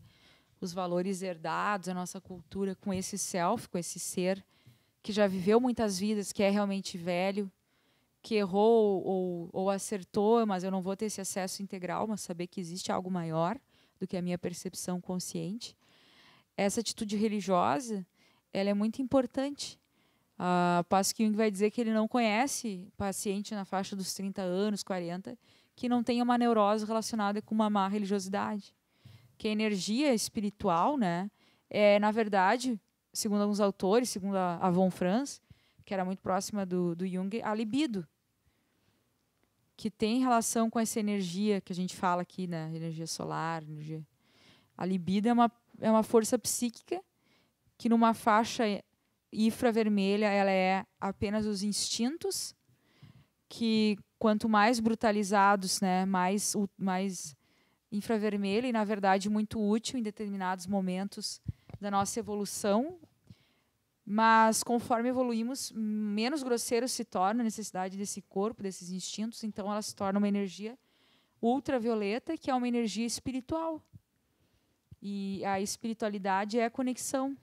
os valores herdados, a nossa cultura com esse self, com esse ser que já viveu muitas vidas, que é realmente velho, que errou ou acertou, mas eu não vou ter esse acesso integral, mas saber que existe algo maior do que a minha percepção consciente. Essa atitude religiosa, ela é muito importante. Passo que Jung vai dizer que ele não conhece paciente na faixa dos 30 anos, 40, que não tenha uma neurose relacionada com uma má religiosidade. Que a energia espiritual, né, é, na verdade, segundo alguns autores, segundo a Von Franz, que era muito próxima do Jung, a libido, que tem relação com essa energia que a gente fala aqui, né, energia solar, energia. A libido é uma força psíquica que numa faixa infravermelha ela é apenas os instintos que quanto mais brutalizados, né, mais infravermelho e na verdade muito útil em determinados momentos da nossa evolução, mas conforme evoluímos, menos grosseiro se torna a necessidade desse corpo, desses instintos, então ela se torna uma energia ultravioleta, que é uma energia espiritual. E a espiritualidade é a conexão.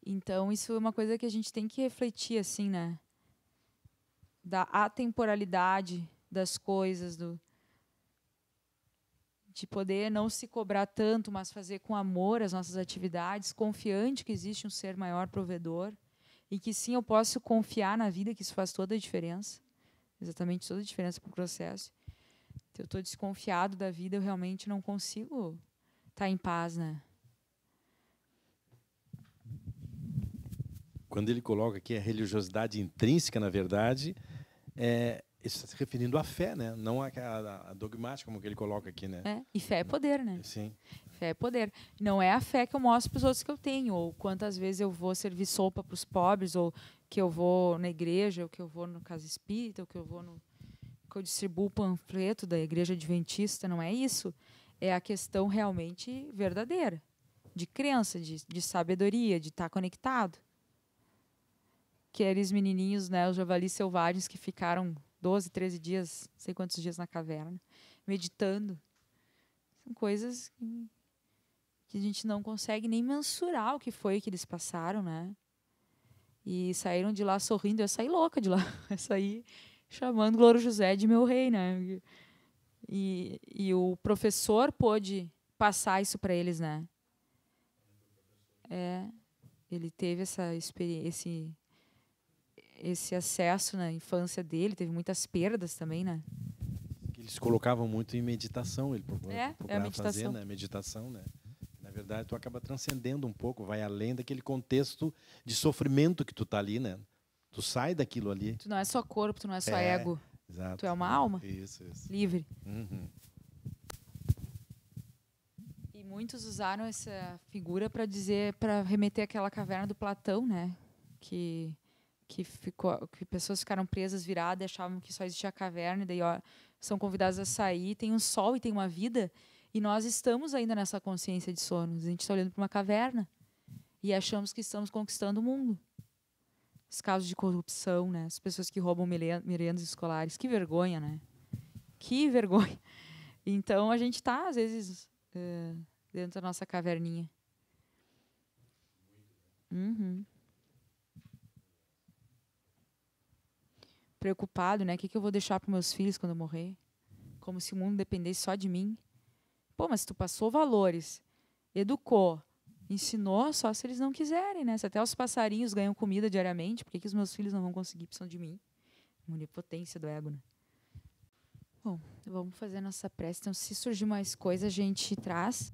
Então, isso é uma coisa que a gente tem que refletir, assim, né? Da atemporalidade das coisas, de poder não se cobrar tanto, mas fazer com amor as nossas atividades, confiante que existe um ser maior provedor e que sim, eu posso confiar na vida, que isso faz toda a diferença, exatamente toda a diferença para o processo. Se eu estou desconfiado da vida, eu realmente não consigo estar em paz, né? Quando ele coloca aqui a religiosidade intrínseca, na verdade, isso está se referindo à fé, né? Não a dogmática, como que ele coloca aqui, né? E fé é poder, né? Sim. Fé é poder. Não é a fé que eu mostro para os outros que eu tenho, ou quantas vezes eu vou servir sopa para os pobres, ou que eu vou na igreja, ou que eu vou no casa espírita, ou que eu vou que eu distribuo o panfleto da igreja adventista. Não é isso. É a questão realmente verdadeira, de crença, de sabedoria, de estar conectado. Aqueles menininhos, né, os javalis selvagens que ficaram 12, 13 dias, não sei quantos dias na caverna, meditando. São coisas que a gente não consegue nem mensurar o que foi que eles passaram, né? E saíram de lá sorrindo. Eu saí louca de lá. Eu saí chamando o Louro José de meu rei, né? E o professor pôde passar isso para eles, né? Ele teve essa experiência, esse acesso na infância dele, teve muitas perdas também, né? Eles colocavam muito em meditação, ele a meditação. Fazer, né? Meditação, né? Na verdade, tu acaba transcendendo um pouco, vai além daquele contexto de sofrimento que tu tá ali, né? Tu sai daquilo ali. Tu não é só corpo, tu não é só ego. Exato. Tu é uma alma. Isso. Livre. Uhum. E muitos usaram essa figura para remeter àquela caverna do Platão, né? Que pessoas ficaram presas, viradas, achavam que só existia a caverna, e daí são convidadas a sair, tem um sol e tem uma vida, e nós estamos ainda nessa consciência de sono. A gente está olhando para uma caverna e achamos que estamos conquistando o mundo. Os casos de corrupção, né? As pessoas que roubam merendas escolares. Que vergonha, né? Que vergonha. Então, a gente está, às vezes, dentro da nossa caverninha. Uhum. Preocupado, né? O que eu vou deixar para meus filhos quando eu morrer? Como se o mundo dependesse só de mim. Pô, mas tu passou valores, educou, ensinou, só se eles não quiserem, né? Se até os passarinhos ganham comida diariamente, por que os meus filhos não vão conseguir? Precisam de mim. Onipotência do ego, né? Bom, vamos fazer nossa prece. Então, se surgir mais coisa, a gente traz.